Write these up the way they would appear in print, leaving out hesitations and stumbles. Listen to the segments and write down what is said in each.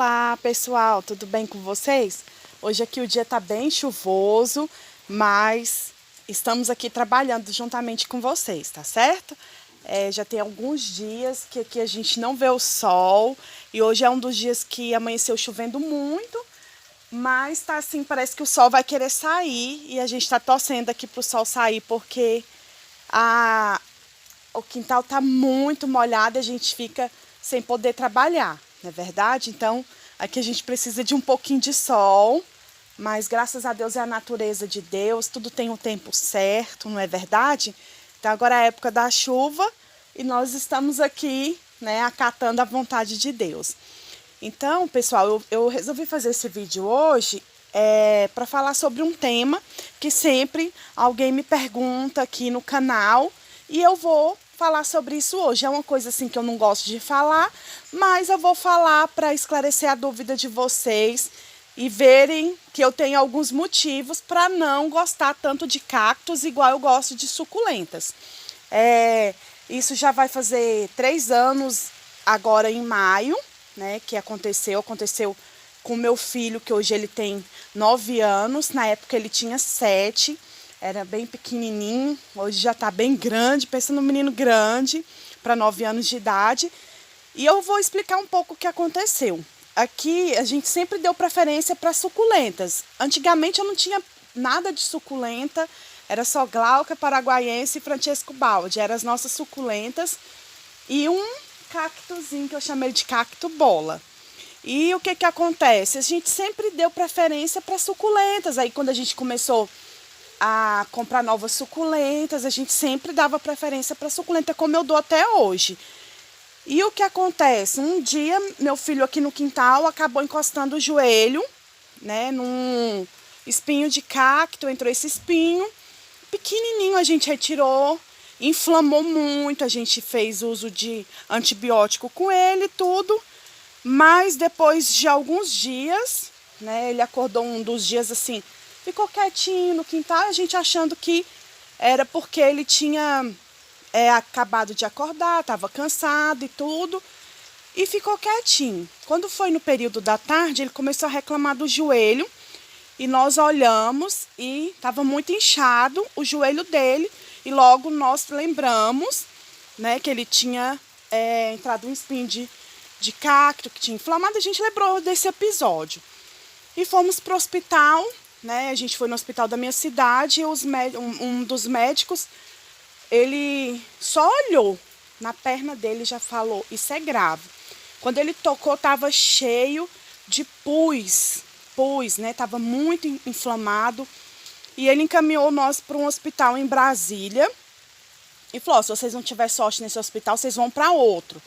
Olá pessoal, tudo bem com vocês? Hoje aqui o dia tá bem chuvoso, mas estamos aqui trabalhando juntamente com vocês, tá certo? Já tem alguns dias que aqui a gente não vê o sol e hoje é um dos dias que amanheceu chovendo muito, mas tá assim, parece que o sol vai querer sair e a gente tá torcendo aqui pro sol sair porque o quintal tá muito molhado e a gente fica sem poder trabalhar, não é verdade? Então, aqui a gente precisa de um pouquinho de sol, mas graças a Deus é a natureza de Deus, tudo tem o tempo certo, não é verdade? Então, agora é a época da chuva e nós estamos aqui, né, acatando a vontade de Deus. Então, pessoal, eu resolvi fazer esse vídeo hoje para falar sobre um tema que sempre alguém me pergunta aqui no canal e eu vou falar sobre isso hoje. É uma coisa assim que eu não gosto de falar, mas eu vou falar para esclarecer a dúvida de vocês e verem que eu tenho alguns motivos para não gostar tanto de cactos igual eu gosto de suculentas. Isso já vai fazer 3 anos agora em maio, né, que aconteceu com meu filho, que hoje ele tem 9 anos, na época ele tinha 7. Era bem pequenininho, hoje já tá bem grande, pensa no menino grande, para 9 anos de idade. E eu vou explicar um pouco o que aconteceu. Aqui a gente sempre deu preferência para suculentas. Antigamente eu não tinha nada de suculenta, era só Glauca, Paraguaiense e Francesco Baldi, eram as nossas suculentas. E um cactozinho que eu chamei de cacto bola. E o que que acontece? A gente sempre deu preferência para suculentas. Aí quando a gente começou a comprar novas suculentas, a gente sempre dava preferência para suculenta, como eu dou até hoje. E o que acontece? Um dia, meu filho aqui no quintal acabou encostando o joelho, né, num espinho de cacto, entrou esse espinho, pequenininho, a gente retirou, inflamou muito, a gente fez uso de antibiótico com ele, tudo, mas depois de alguns dias, né, ele acordou um dos dias assim, ficou quietinho no quintal, a gente achando que era porque ele tinha acabado de acordar, estava cansado e tudo, e ficou quietinho. Quando foi no período da tarde, ele começou a reclamar do joelho, e nós olhamos e estava muito inchado o joelho dele, e logo nós lembramos, né, que ele tinha entrado um espinho de cacto, que tinha inflamado, a gente lembrou desse episódio. E fomos para o hospital, né? A gente foi no hospital da minha cidade e um dos médicos, ele só olhou na perna dele e já falou, isso é grave. Quando ele tocou, estava cheio de pus, né? Estava muito inflamado. E ele encaminhou nós para um hospital em Brasília e falou, se vocês não tiverem sorte nesse hospital, vocês vão para outro.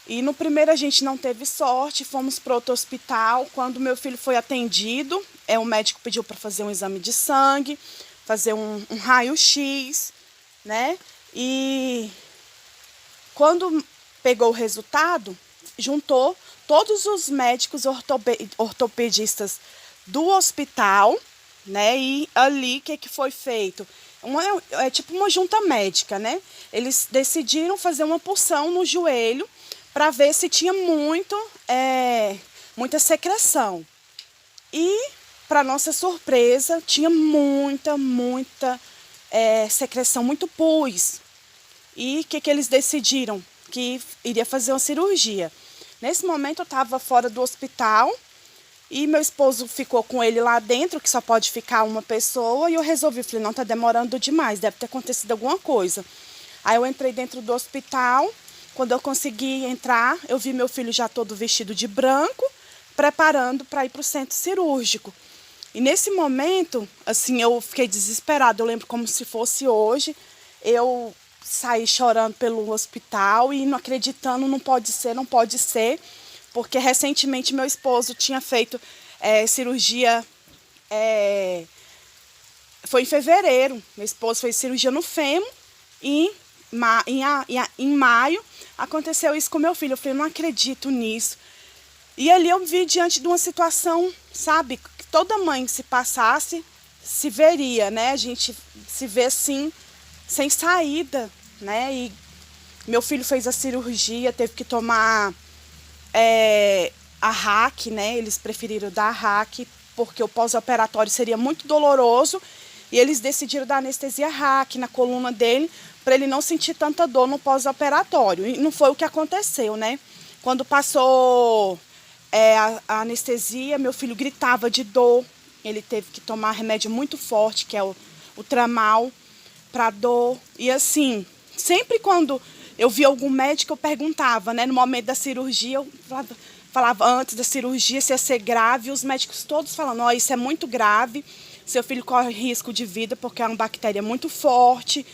E no primeiro a gente não teve sorte, fomos para outro hospital. Quando meu filho foi atendido, o médico pediu para fazer um exame de sangue, fazer um raio-x, né? E quando pegou o resultado, juntou todos os médicos ortopedistas do hospital, né? E ali, o que foi feito? É tipo uma junta médica, né? Eles decidiram fazer uma punção no joelho, para ver se tinha muita secreção. E, para nossa surpresa, tinha muita secreção, muito pus. E o que que eles decidiram? Que iria fazer uma cirurgia. Nesse momento eu estava fora do hospital e meu esposo ficou com ele lá dentro, que só pode ficar uma pessoa, e eu resolvi, falei, não, está demorando demais, deve ter acontecido alguma coisa. Aí eu entrei dentro do hospital. Quando eu consegui entrar, eu vi meu filho já todo vestido de branco, preparando para ir para o centro cirúrgico. E nesse momento, assim, eu fiquei desesperada. Eu lembro como se fosse hoje. Eu saí chorando pelo hospital e não acreditando, não pode ser. Porque recentemente meu esposo tinha feito cirurgia, foi em fevereiro. Meu esposo fez cirurgia no fêmur e em maio aconteceu isso com meu filho. Eu falei, não acredito nisso. E ali eu vi diante de uma situação, sabe, que toda mãe se passasse, se veria, né? A gente se vê assim, sem saída, né? E meu filho fez a cirurgia, teve que tomar a RAC, né? Eles preferiram dar a RAC porque o pós-operatório seria muito doloroso e eles decidiram dar anestesia RAC na coluna dele para ele não sentir tanta dor no pós-operatório. E não foi o que aconteceu, né? Quando passou a anestesia, meu filho gritava de dor. Ele teve que tomar remédio muito forte, que é o Tramal, para dor. E assim, sempre quando eu via algum médico, eu perguntava, né? No momento da cirurgia, eu falava antes da cirurgia se ia ser grave. E os médicos todos falando, ó, isso é muito grave. Seu filho corre risco de vida porque é uma bactéria muito forte.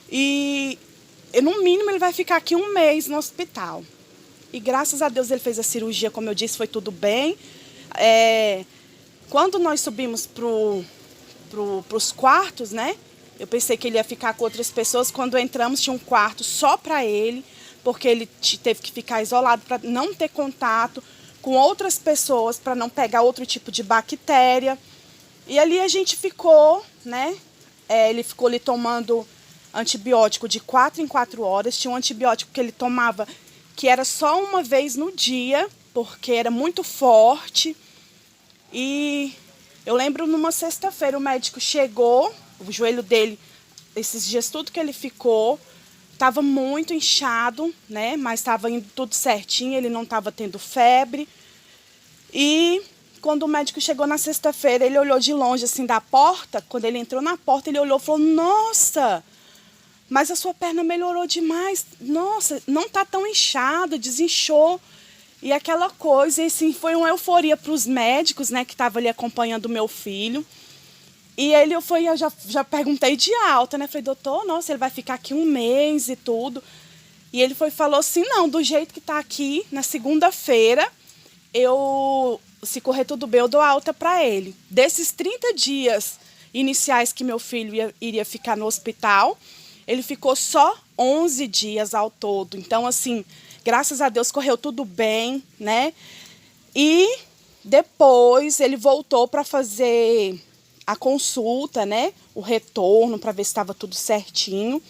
E no mínimo ele vai ficar aqui 1 mês no hospital. E graças a Deus ele fez a cirurgia, como eu disse, foi tudo bem. Quando nós subimos pros quartos, né? Eu pensei que ele ia ficar com outras pessoas. Quando entramos, tinha um quarto só para ele, porque ele teve que ficar isolado para não ter contato com outras pessoas, para não pegar outro tipo de bactéria. E ali a gente ficou, né? Ele ficou ali tomando antibiótico de 4 em 4 horas. Tinha um antibiótico que ele tomava que era só uma vez no dia, porque era muito forte. E eu lembro numa sexta-feira o médico chegou, o joelho dele, esses dias tudo que ele ficou, estava muito inchado, né? Mas estava indo tudo certinho, ele não estava tendo febre. E quando o médico chegou na sexta-feira, ele olhou de longe assim da porta. Quando ele entrou na porta, ele olhou e falou, nossa, mas a sua perna melhorou demais. Nossa, não tá tão inchado, desinchou. E aquela coisa, e assim, foi uma euforia para os médicos, né, que estavam ali acompanhando o meu filho. E eu já perguntei de alta, né? Falei, doutor, nossa, ele vai ficar aqui 1 mês e tudo. E ele falou assim, não, do jeito que tá aqui, na segunda-feira, se correr tudo bem, eu dou alta para ele. Desses 30 dias iniciais que meu filho iria ficar no hospital, ele ficou só 11 dias ao todo. Então, assim, graças a Deus correu tudo bem, né? E depois ele voltou para fazer a consulta, né? O retorno, para ver se estava tudo certinho.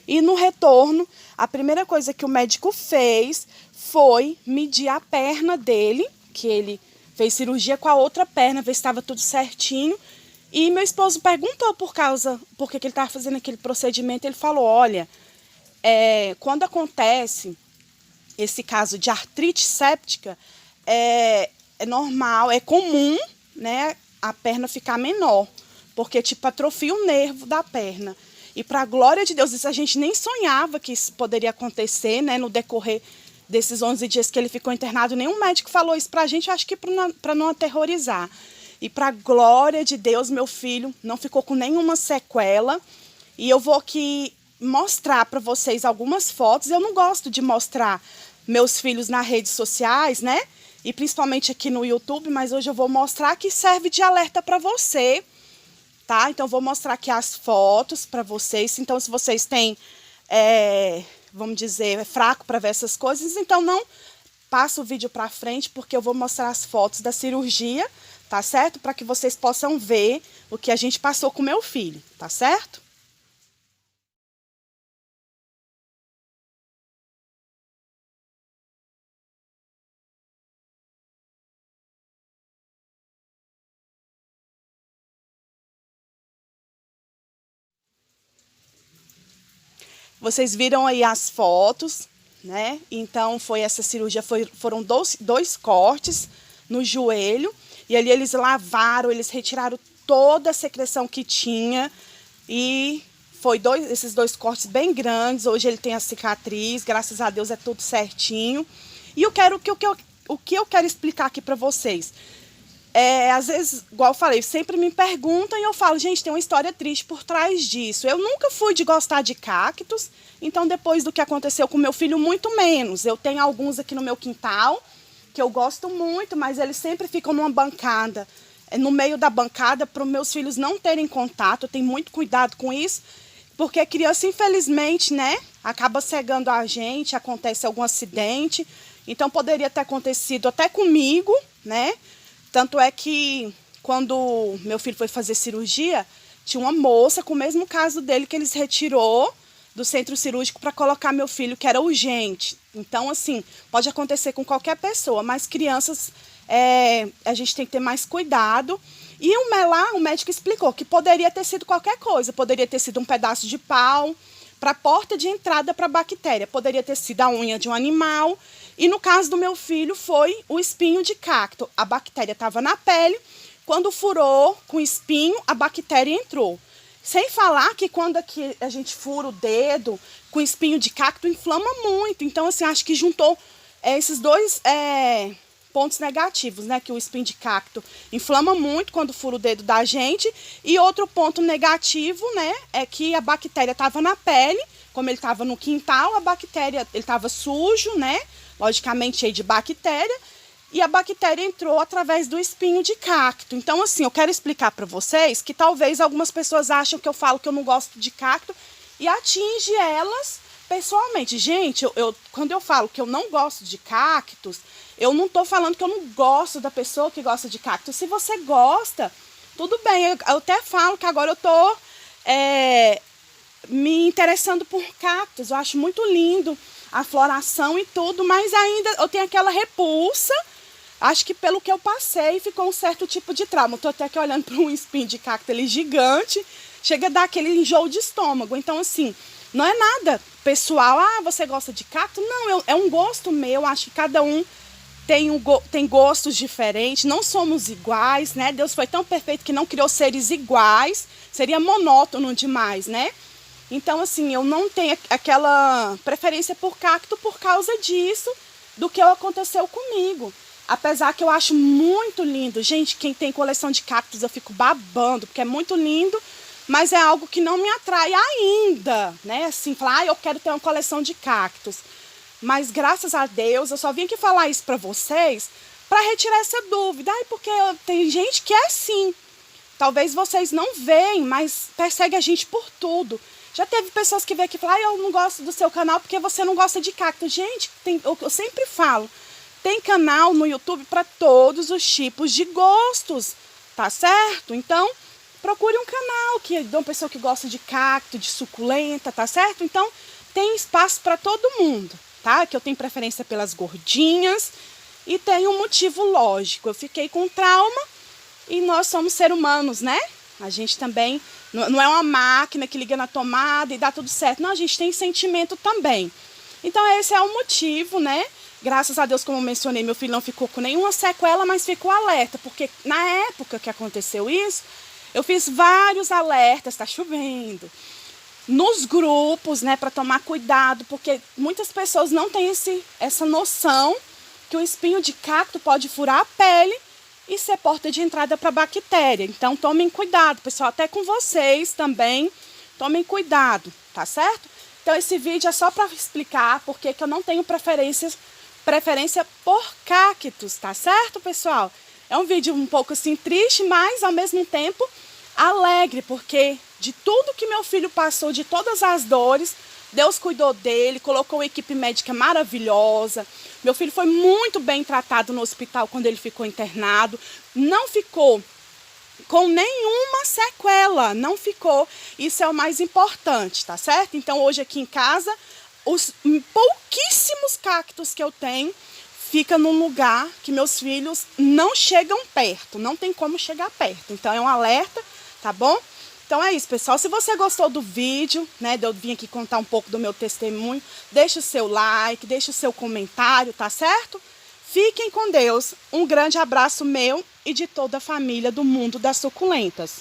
E no retorno, a primeira coisa que o médico fez foi medir a perna dele, que ele fez cirurgia com a outra perna, ver se estava tudo certinho. E meu esposo perguntou por que ele estava fazendo aquele procedimento. Ele falou, olha, quando acontece esse caso de artrite séptica, é normal, é comum, né, a perna ficar menor, porque tipo atrofia o nervo da perna. E para a glória de Deus, isso a gente nem sonhava que isso poderia acontecer, né, no decorrer desses 11 dias que ele ficou internado. Nenhum médico falou isso para a gente, acho que para não aterrorizar. E para a glória de Deus, meu filho não ficou com nenhuma sequela. E eu vou aqui mostrar para vocês algumas fotos. Eu não gosto de mostrar meus filhos nas redes sociais, né? E principalmente aqui no YouTube, mas hoje eu vou mostrar que serve de alerta para você, tá? Então, vou mostrar aqui as fotos para vocês. Então, se vocês têm, vamos dizer, é fraco para ver essas coisas, então não passa o vídeo para frente, porque eu vou mostrar as fotos da cirurgia, tá certo? Para que vocês possam ver o que a gente passou com meu filho, tá certo? Vocês viram aí as fotos, né? Então, foi essa cirurgia, foram dois cortes no joelho. E ali eles lavaram, eles retiraram toda a secreção que tinha. E foi esses 2 cortes bem grandes. Hoje ele tem a cicatriz, graças a Deus é tudo certinho. E o que eu quero explicar aqui para vocês. Às vezes, igual eu falei, sempre me perguntam e eu falo, gente, tem uma história triste por trás disso. Eu nunca fui de gostar de cactos, então depois do que aconteceu com meu filho, muito menos. Eu tenho alguns aqui no meu quintal, que eu gosto muito, mas eles sempre ficam numa bancada, no meio da bancada, para os meus filhos não terem contato. Eu tenho muito cuidado com isso, porque a criança, infelizmente, né, acaba cegando a gente, acontece algum acidente. Então, poderia ter acontecido até comigo, né? Tanto é que, quando meu filho foi fazer cirurgia, tinha uma moça com o mesmo caso dele que eles retirou do centro cirúrgico para colocar meu filho, que era urgente. Então, assim, pode acontecer com qualquer pessoa, mas crianças, a gente tem que ter mais cuidado. E lá o médico explicou que poderia ter sido qualquer coisa, poderia ter sido um pedaço de pau para a porta de entrada para a bactéria, poderia ter sido a unha de um animal. E no caso do meu filho foi o espinho de cacto. A bactéria estava na pele, quando furou com espinho, a bactéria entrou. Sem falar que quando aqui a gente fura o dedo com espinho de cacto, inflama muito. Então, assim, acho que juntou esses dois pontos negativos, né? Que o espinho de cacto inflama muito quando fura o dedo da gente. E outro ponto negativo, né? É que a bactéria estava na pele, como ele estava no quintal, a bactéria, ele estava sujo, né? Logicamente cheio de bactéria. E a bactéria entrou através do espinho de cacto. Então, assim, eu quero explicar para vocês que talvez algumas pessoas acham que eu falo que eu não gosto de cacto e atinge elas pessoalmente. Gente, quando eu falo que eu não gosto de cactos, eu não estou falando que eu não gosto da pessoa que gosta de cacto. Se você gosta, tudo bem. Eu até falo que agora eu estou me interessando por cactos. Eu acho muito lindo a floração e tudo, mas ainda eu tenho aquela repulsa. Acho que pelo que eu passei, ficou um certo tipo de trauma. Estou até aqui olhando para um espinho de cacto ali gigante, chega a dar aquele enjoo de estômago. Então, assim, não é nada pessoal. Ah, você gosta de cacto? Não, é um gosto meu. Acho que cada um tem gostos diferentes. Não somos iguais, né? Deus foi tão perfeito que não criou seres iguais. Seria monótono demais, né? Então, assim, eu não tenho aquela preferência por cacto por causa disso, do que aconteceu comigo. Apesar que eu acho muito lindo. Gente, quem tem coleção de cactos, eu fico babando, porque é muito lindo, mas é algo que não me atrai ainda, né? Assim, falar, eu quero ter uma coleção de cactos. Mas, graças a Deus, eu só vim aqui falar isso pra vocês, para retirar essa dúvida. Porque tem gente que é assim. Talvez vocês não veem, mas persegue a gente por tudo. Já teve pessoas que vêm aqui e falam, eu não gosto do seu canal porque você não gosta de cacto. Gente, eu sempre falo, tem canal no YouTube para todos os tipos de gostos, tá certo? Então, procure um canal de uma pessoa que gosta de cacto, de suculenta, tá certo? Então, tem espaço para todo mundo, tá? Que eu tenho preferência pelas gordinhas e tem um motivo lógico. Eu fiquei com trauma e nós somos seres humanos, né? A gente também não é uma máquina que liga na tomada e dá tudo certo. Não, a gente tem sentimento também. Então, esse é o motivo, né? Graças a Deus, como eu mencionei, meu filho não ficou com nenhuma sequela, mas ficou alerta. Porque na época que aconteceu isso, eu fiz vários alertas, tá chovendo, nos grupos, né, para tomar cuidado, porque muitas pessoas não têm essa noção que o espinho de cacto pode furar a pele e ser porta de entrada para bactéria. Então, tomem cuidado, pessoal, até com vocês também, tomem cuidado, tá certo? Então, esse vídeo é só para explicar porque que eu não tenho preferência por cactos, tá certo, pessoal? É um vídeo um pouco assim triste, mas ao mesmo tempo alegre, porque de tudo que meu filho passou, de todas as dores, Deus cuidou dele, colocou uma equipe médica maravilhosa. Meu filho foi muito bem tratado no hospital quando ele ficou internado. Não ficou com nenhuma sequela, não ficou. Isso é o mais importante, tá certo? Então, hoje aqui em casa, os pouquíssimos cactos que eu tenho fica num lugar que meus filhos não chegam perto, não tem como chegar perto. Então, é um alerta, tá bom? Então é isso, pessoal. Se você gostou do vídeo, né, eu vim aqui contar um pouco do meu testemunho, deixa o seu like, deixa o seu comentário, tá certo? Fiquem com Deus. Um grande abraço meu e de toda a família do Mundo das Suculentas.